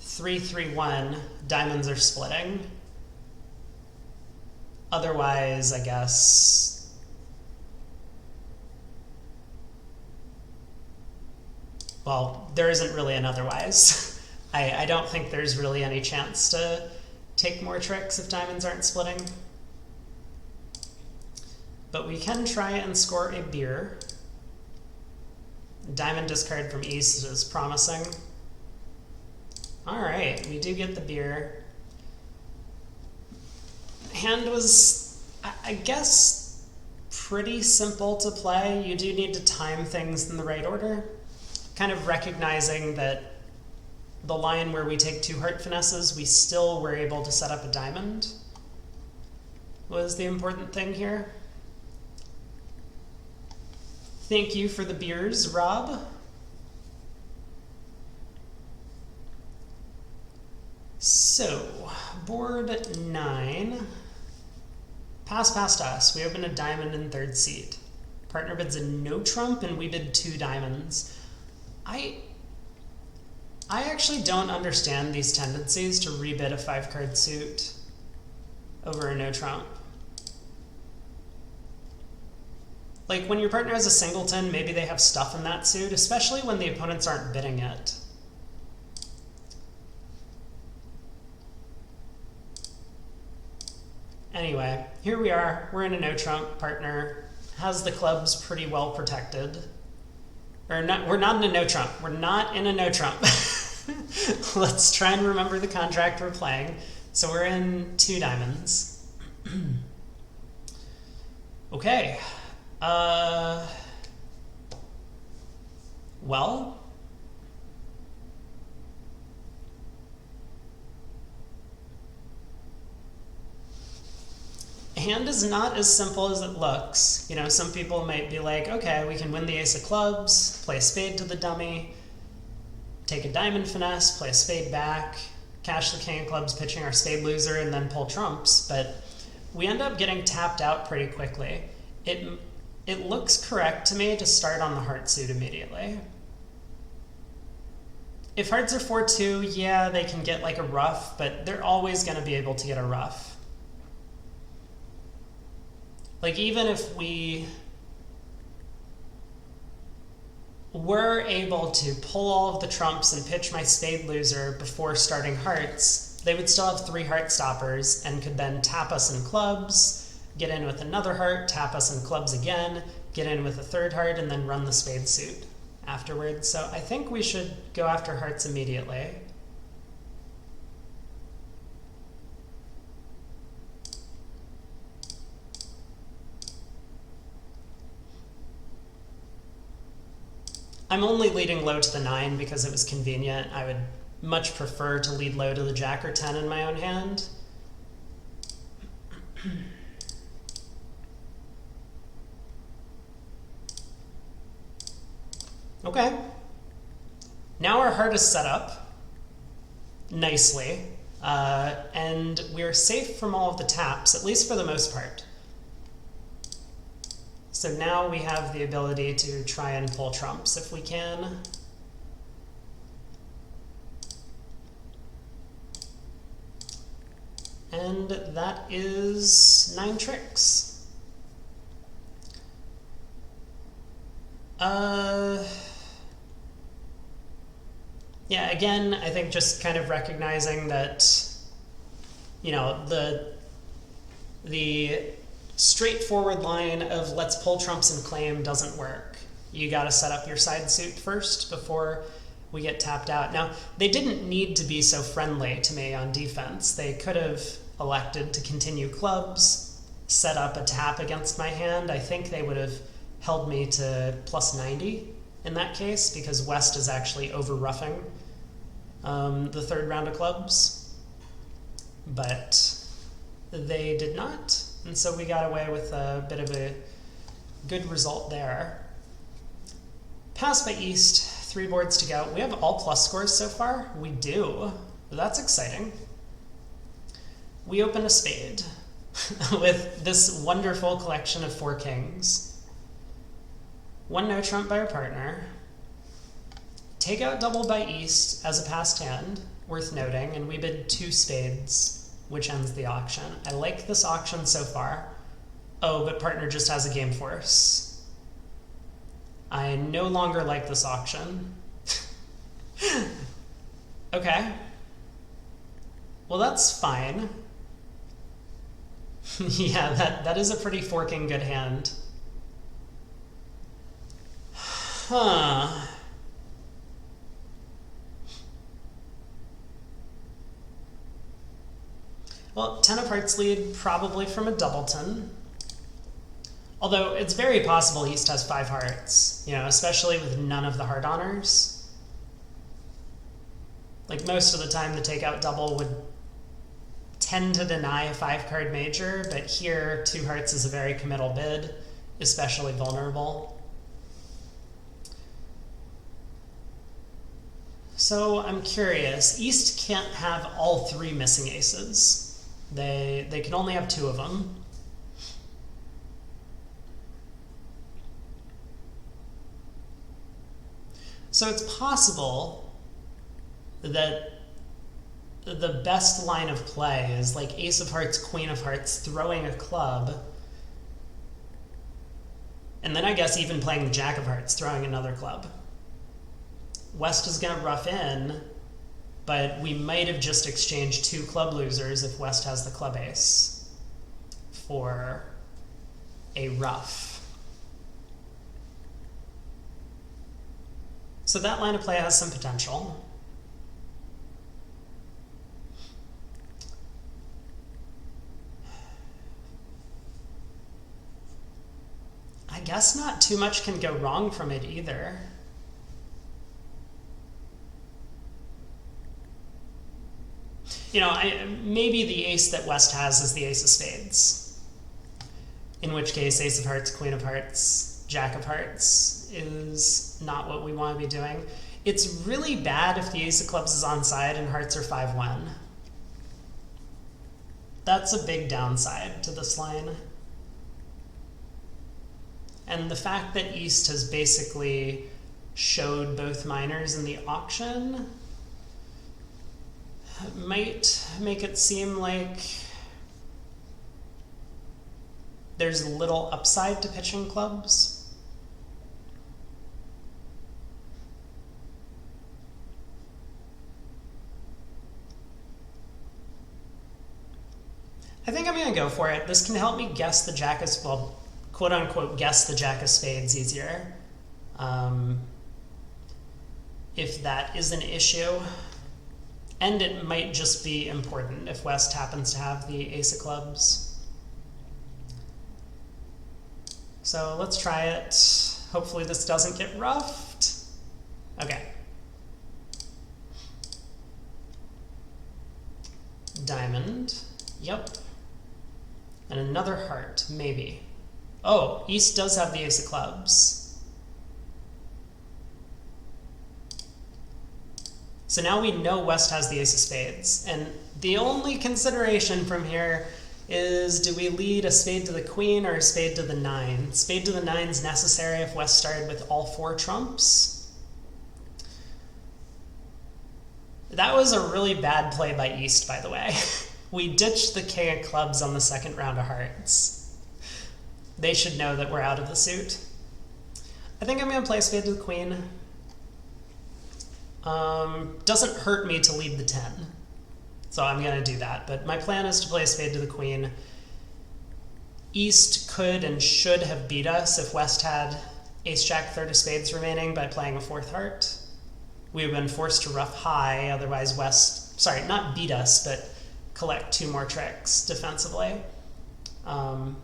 6-3-3-1, diamonds are splitting. Otherwise, I guess, well, there isn't really an otherwise. I don't think there's really any chance to take more tricks if diamonds aren't splitting. But we can try and score a beer. Diamond discard from east is promising. All right, we do get the beer. Hand was, I guess, pretty simple to play. You do need to time things in the right order. Kind of recognizing that the line where we take two heart finesses, we still were able to set up a diamond was the important thing here. Thank you for the beers, Rob. So, board 9. Pass past us. We open a diamond in third seat. Partner bids a no trump, and we bid 2 diamonds. I actually don't understand these tendencies to rebid a 5-card suit over a no trump. Like, when your partner has a singleton, maybe they have stuff in that suit, especially when the opponents aren't bidding it. Anyway, here we are. We're in a no-trump. Partner has the clubs pretty well protected. Or not, we're not in a no-trump. We're not in a no-trump. Let's try and remember the contract we're playing. So we're in 2 diamonds. Okay. Well, hand is not as simple as it looks. You know, some people might be like, okay, we can win the ace of clubs, play a spade to the dummy, take a diamond finesse, play a spade back, cash the king of clubs, pitching our spade loser, and then pull trumps. But we end up getting tapped out pretty quickly. It looks correct to me to start on the heart suit immediately. If hearts are 4-2, yeah, they can get like a ruff, but they're always going to be able to get a ruff. Like, even if we were able to pull all of the trumps and pitch my spade loser before starting hearts, they would still have 3 heart stoppers and could then tap us in clubs, get in with another heart, tap us in clubs again, get in with a 3rd heart, and then run the spade suit afterwards. So I think we should go after hearts immediately. I'm only leading low to the 9 because it was convenient. I would much prefer to lead low to the jack or 10 in my own hand. Okay. Now our heart is set up nicely, and we're safe from all of the taps, at least for the most part. So now we have the ability to try and pull trumps if we can. And that is 9 tricks. Yeah, again, I think just kind of recognizing that, you know, the straightforward line of let's pull trumps and claim doesn't work. You gotta set up your side suit first before we get tapped out. Now, they didn't need to be so friendly to me on defense. They could have elected to continue clubs, set up a tap against my hand. I think they would have held me to plus 90 in that case, because West is actually over-roughing the third round of clubs. But they did not, and so we got away with a bit of a good result there. Pass by East, 3 boards to go. We have all plus scores so far? We do. That's exciting. We open a spade with this wonderful collection of 4 kings. 1 no trump by our partner. Take out double by East as a passed hand, worth noting, and we bid 2 spades, which ends the auction. I like this auction so far. Oh, but partner just has a game force. I no longer like this auction. Okay. Well, that's fine. Yeah, that is a pretty forking good hand. Huh. Well, 10 of hearts lead, probably from a doubleton. Although it's very possible East has 5 hearts, you know, especially with none of the heart honors. Like most of the time the takeout double would tend to deny a 5-card major, but here 2 hearts is a very committal bid, especially vulnerable. So I'm curious, East can't have all 3 missing aces. They can only have 2 of them. So it's possible that the best line of play is like ace of hearts, queen of hearts, throwing a club, and then I guess even playing the jack of hearts, throwing another club. West is going to rough in, but we might have just exchanged 2 club losers if West has the club ace for a ruff. So that line of play has some potential. I guess not too much can go wrong from it either. You know, maybe the ace that West has is the ace of spades. In which case, ace of hearts, queen of hearts, jack of hearts is not what we want to be doing. It's really bad if the ace of clubs is onside and hearts are 5-1. That's a big downside to this line. And the fact that East has basically showed both minors in the auction might make it seem like there's little upside to pitching clubs. I think I'm going to go for it. This can help me guess the jack of, well, quote unquote, guess the jack of spades easier. If that is an issue. And it might just be important if West happens to have the ace of clubs. So let's try it. Hopefully this doesn't get roughed. Okay. Diamond. Yep. And another heart, maybe. Oh, East does have the ace of clubs. So now we know West has the ace of spades. And the only consideration from here is, do we lead a spade to the queen or a spade to the 9? Spade to the 9 is necessary if West started with all 4 trumps. That was a really bad play by East, by the way. We ditched the king of clubs on the 2nd round of hearts. They should know that we're out of the suit. I think I'm going to play spade to the queen. Doesn't hurt me to lead the 10. So I'm going to do that. But my plan is to play spade to the queen. East could and should have beat us if West had ace-jack, third of spades remaining by playing a fourth heart. We would have been forced to ruff high, otherwise West, sorry, not beat us, but collect 2 more tricks defensively. And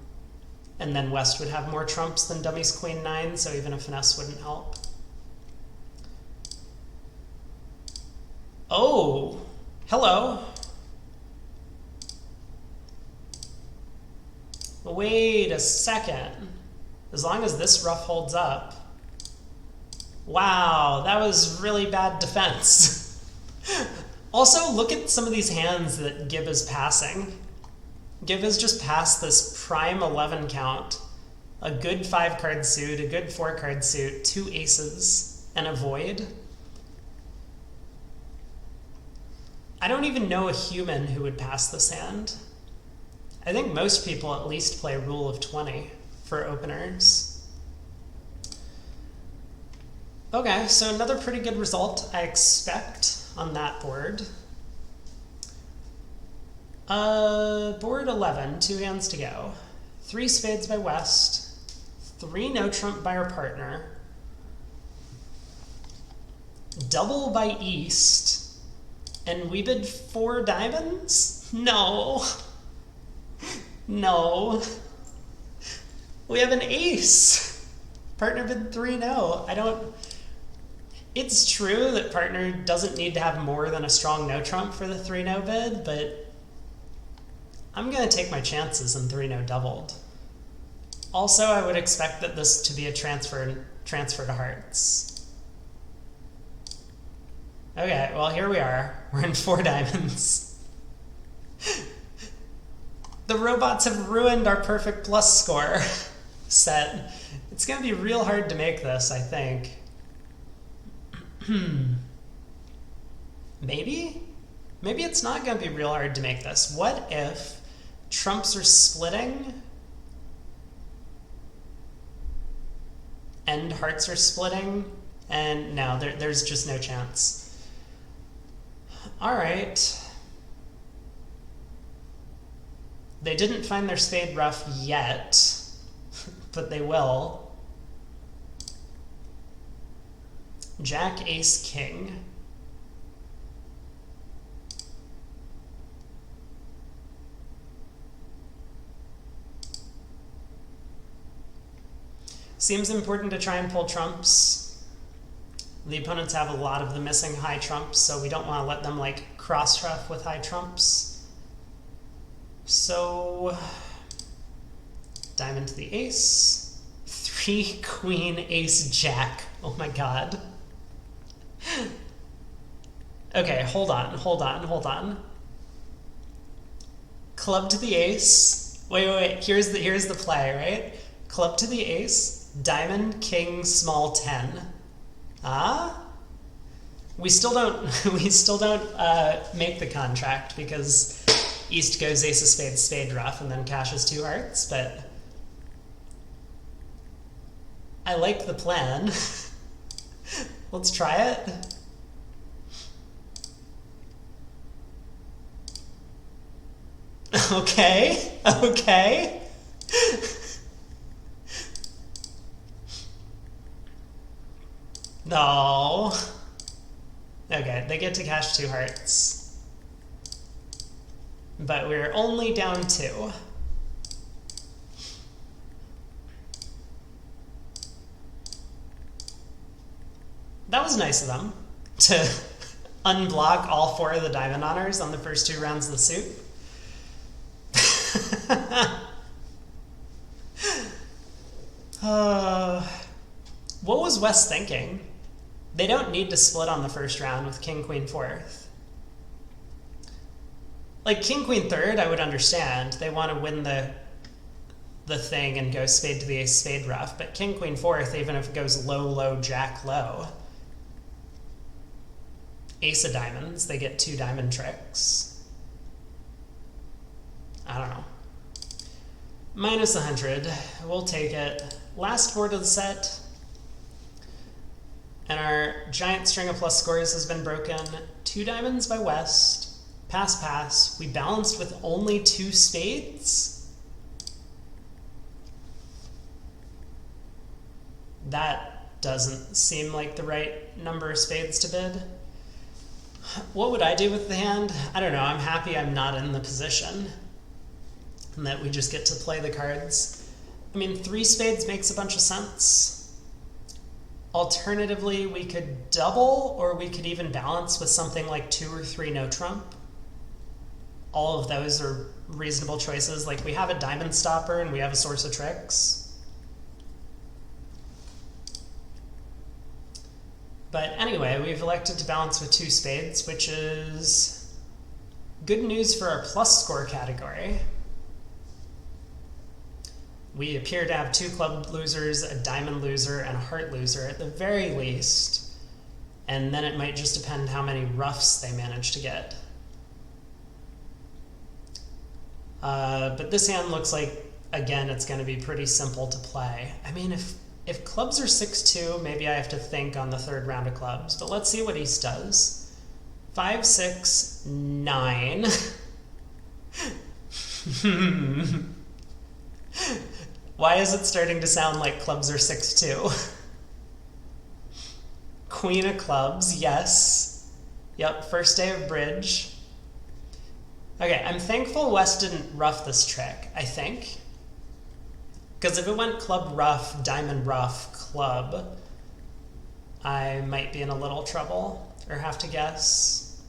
then West would have more trumps than dummies queen 9, so even a finesse wouldn't help. Oh, hello. Wait a second. As long as this ruff holds up. Wow, that was really bad defense. Also, look at some of these hands that Gib is passing. Gib has just passed this prime 11 count, a good 5-card suit, a good 4-card suit, 2 aces, and a void. I don't even know a human who would pass this hand. I think most people at least play rule of 20 for openers. Okay, so another pretty good result, I expect, on that board. Board 11, 2 hands to go. 3 spades by West, 3 no trump by our partner, double by East, and we bid 4 diamonds? No. No. We have an ace. Partner bid 3 no. I don't... It's true that partner doesn't need to have more than a strong no trump for the 3 no bid, but I'm going to take my chances in 3 no doubled. Also, I would expect that this to be a transfer to hearts. Okay, well here we are. We're in 4 diamonds. The robots have ruined our perfect plus score set. It's going to be real hard to make this, I think. Maybe? Maybe it's not going to be real hard to make this. What if trumps are splitting and hearts are splitting? And no, there's just no chance. All right. They didn't find their spade ruff yet, but they will. Jack, ace, king. Seems important to try and pull trumps. The opponents have a lot of the missing high trumps, so we don't want to let them like cross-ruff with high trumps. So, diamond to the ace, 3 queen, ace, jack. Oh my god. Okay, hold on. Club to the ace. Wait. Here's the play, right? Club to the ace, diamond, king, small 10. Ah? We still don't make the contract because East goes ace of spades, spade ruff, and then cashes 2 hearts, but I like the plan. Let's try it. Okay. No. Okay, they get to cash 2 hearts. But we're only down 2. That was nice of them to unblock all 4 of the diamond honors on the first 2 rounds of the suit. What was West thinking? They don't need to split on the first round with king, queen, 4th. Like king, queen, 3rd, I would understand. They want to win the thing and go spade to the ace, spade ruff. But king, queen, 4th, even if it goes low, low, jack, low. Ace of diamonds, they get 2 diamond tricks. I don't know. Minus 100, we'll take it. Last board of the set. And our giant string of plus scores has been broken. 2 diamonds by West. Pass, pass. We balanced with only 2 spades? That doesn't seem like the right number of spades to bid. What would I do with the hand? I don't know. I'm happy I'm not in the position and that we just get to play the cards. I mean, 3 spades makes a bunch of sense. Alternatively, we could double, or we could even balance with something like 2 or 3 no trump. All of those are reasonable choices. Like, we have a diamond stopper and we have a source of tricks. But anyway, we've elected to balance with 2 spades, which is good news for our plus score category. We appear to have 2 club losers, a diamond loser, and a heart loser at the very least. And then it might just depend how many roughs they manage to get. But this hand looks like, again, it's going to be pretty simple to play. I mean, if clubs are 6-2, maybe I have to think on the 3rd round of clubs. But let's see what East does. 5, 6, 9. Why is it starting to sound like clubs are 6-2? Queen of clubs, yes. Yep, first day of bridge. Okay, I'm thankful West didn't rough this trick, I think. Because if it went club rough, diamond rough, club, I might be in a little trouble, or have to guess.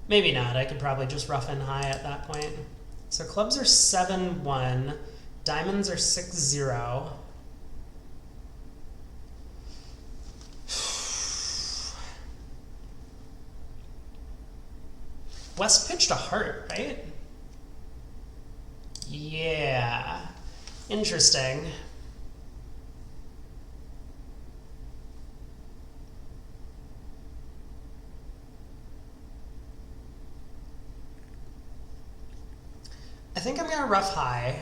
Maybe not, I could probably just rough in high at that point. So clubs are 7-1, diamonds are 6-0. West pitched a heart, right? Yeah. Interesting. I think I'm gonna rough high.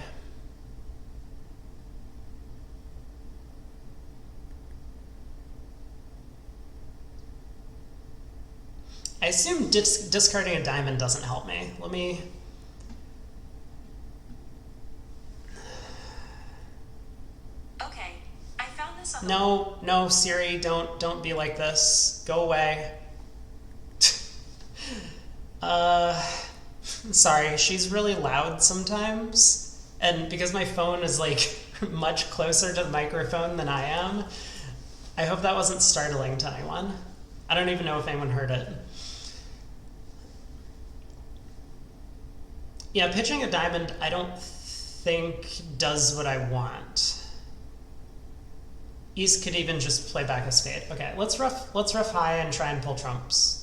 I assume discarding a diamond doesn't help me. Let me... Okay, I found this on No, Siri, don't be like this. Go away. Sorry, she's really loud sometimes. And because my phone is like much closer to the microphone than I am, I hope that wasn't startling to anyone. I don't even know if anyone heard it. Yeah, pitching a diamond, I don't think does what I want. East could even just play back a spade. Okay, let's rough high and try and pull trumps.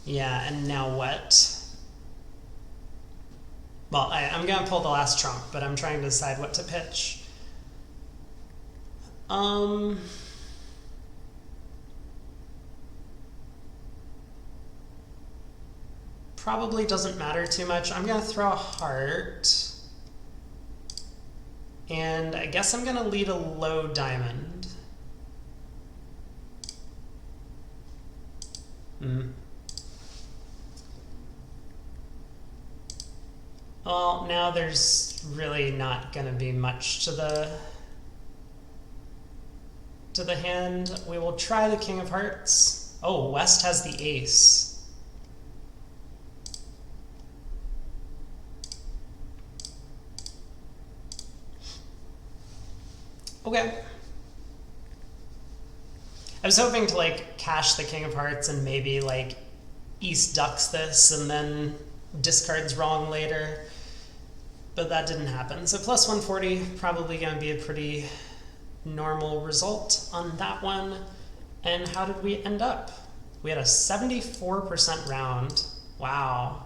Yeah, and now what? Well, I'm gonna pull the last trump, but I'm trying to decide what to pitch. Probably doesn't matter too much. I'm gonna throw a heart. And I guess I'm gonna lead a low diamond. Well, now there's really not going to be much to the hand. We will try the King of Hearts. Oh, West has the ace. Okay. I was hoping to like cash the King of Hearts and maybe like East ducks this and then discards wrong later, but that didn't happen. So plus 140, probably going to be a pretty normal result on that one. And how did we end up? We had a 74% round. Wow.